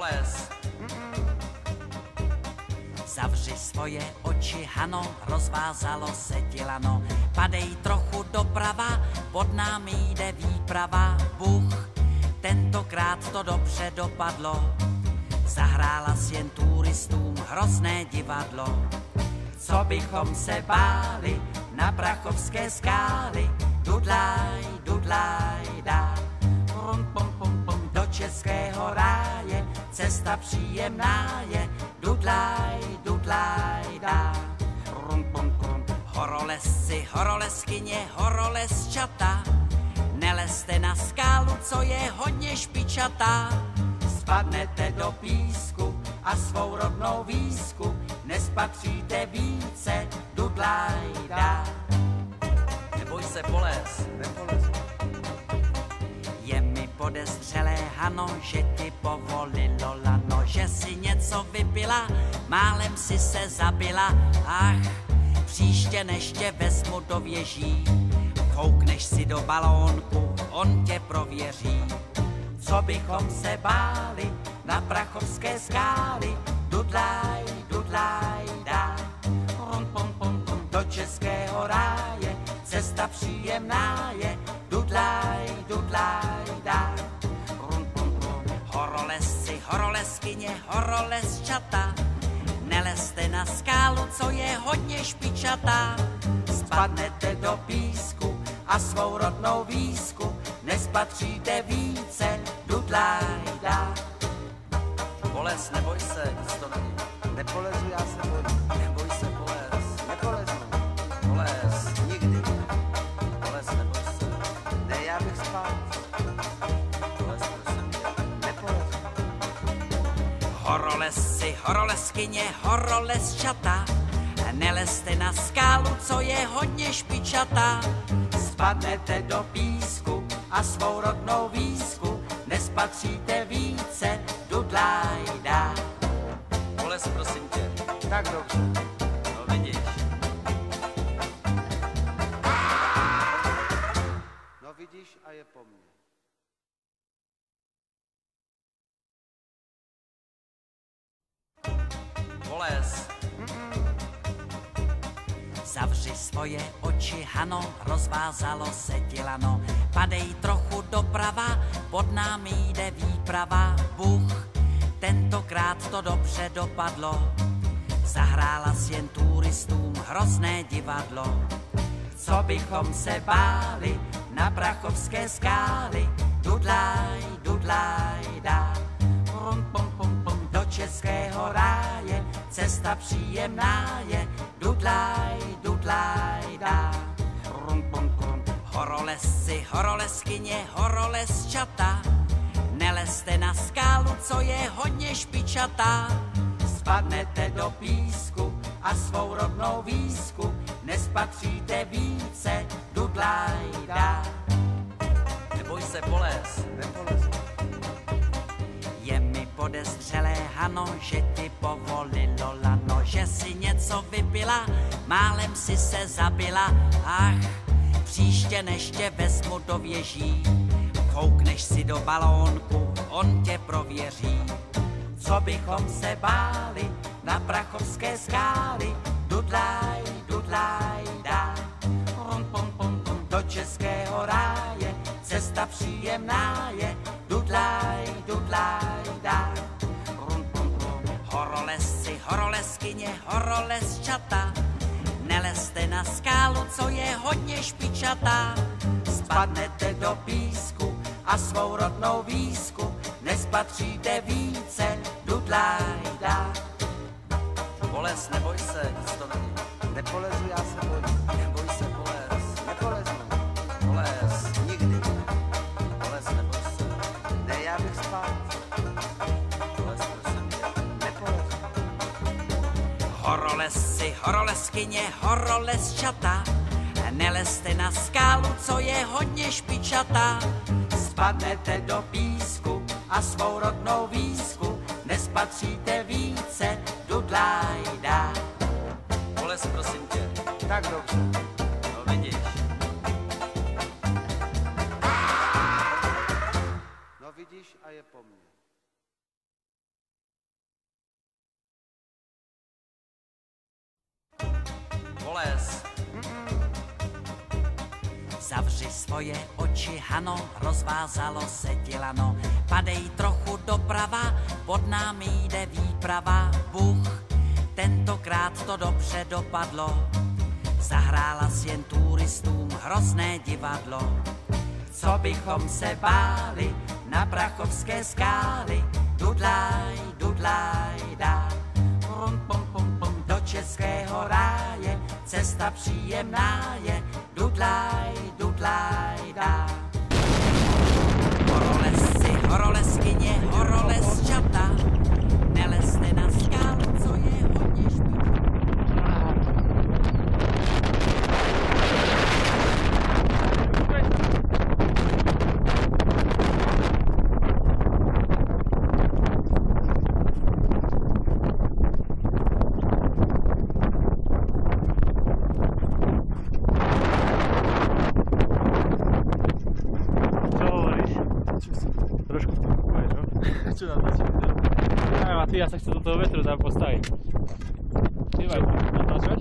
Poles. Zavři svoje oči, Hano, rozvázalo se ti lano. Padej trochu doprava, pod námi jde výprava. Bůh, tentokrát to dobře dopadlo. Zahrála si jen turistům hrozné divadlo. Co bychom se báli na prachovské skály? Dudlaj, dudlaj, dá. Pum, pum, pum, pum, do českého ráje, cesta příjemná je. Dudlaj, dudlaj, dá. Pum, pum, pum. Horolezci, horolezkyně, horolezčata, nelezte na skálu, co je hodně špičatá. Spadnete do písku a svou rodnou výsku nespatříte více. Dudlaj, dá. Neboj se, Poles. Nepolezu. Je mi podezřelé, Hano, že ti povolilo lano, že si něco vypila, málem si se zabila. Ach, příště než tě vezmu do věží, koukneš si do balónku, on tě prověří. Co bychom se báli na prachovské skály? Dudlaj, dudlaj, dá. Pum, pum, pum, pum, do českého ráje, cesta příjemná je. Dudlaj, dudlaj, dá. Pum, pum, pum. Horolezci, horolezkyně, horolezčata, nelezte na skálu, co je hodně špičatá. Spadnete do písku a svou rodnou výsku nespatříte více. Dudlaj, dá. Poles, neboj se, nic to není. Nepolezu, já se bojím. Neboj se, Poles. Nepolezu. Poles, Nikdy. Poles, neboj se. Ne, já bych spal. Poles, prosím tě. Nepolezu. Horolezci, horolezkyně, horolezčata, nelezte na skálu, co je hodně špičatá. Spadnete do písku a svou rodnou výsku nespatříte více. Dudlaj, dá. Poles, prosím tě. Tak dobře. No vidíš. No vidíš a je po mně. Poles. Zavři svoje oči, Hano, rozvázalo se ti lano. Padej trochu doprava, pod námi jde výprava. Bůh, tentokrát to dobře dopadlo. Zahrála si jen turistům hrozné divadlo. Co bychom se báli na prachovské skály? Dudlaj, dudlaj, dá. Pum, pum, pum, pum, do českého ráje, cesta příjemná je. Dudlaj, dudlaj, dá. Pum, pum, pum. Horolezci, horolezkyně, horolezčata, nelezte na skálu, co je hodně špičatá. Spadnete do písku a svou rodnou výsku nespatříte více. Dudlaj, dá. Neboj se, Poles. Nepolezu. Je mi podezřelé, Hano, že ti povolilo lano, že si něco vypila, málem si se zabila. Ach, příště než tě vezmu do věží, koukneš si do balónku, on tě prověří. Co bychom se báli na prachovské skály? Dudlaj, dudlaj, dá. Pum, pum, pum, pum, do českého ráje, cesta příjemná je. Dudlaj, dudlaj, dá. Pum, pum, pum. Horolezci, horolezkyně, horolezčata, nelezte na skálu, co je hodně špičatá. Spadnete do písku a svou rodnou výsku nespatříte více. Dudlaj, dá. Poles, neboj se, nic to není. Nepolezu, já se bojím. Neboj se, Poles. Nepolezu. Poles, Nikdy. Poles, neboj se. Ne, já bych spal. Poles, prosím tě. Nepolezu. Horolezci, horolezkyně, horolezčata, nelezte na skálu, co je hodně špičatá. Spadnete do písku a svou rodnou výsku nespatříte více. Dudlaj, dá. Poles, prosím tě. Tak dobře. No vidíš. No vidíš a je po mně. polez. Zavři svoje oči, Hano, rozvázalo se dělano. Padej trochu doprava, pod námi jde výprava. Bůh, tentokrát to dobře dopadlo. Zahrála si jen turistům hrozné divadlo. Co bychom se báli na Prachovské skály. Dudlaj, dudlaj, dá. Pum, pum, pum, pum, do českého ráje. Cesta příjemná je. Dudlaj, dudlaj, dá. Horolezci, horolezkyně, horolezčata. Nelezte na skal, co je hodně Trošku kupuješ, no? Čo natáčam? Ja sa chce do toho vetru tam postaviť. Dívaj, natáčaš?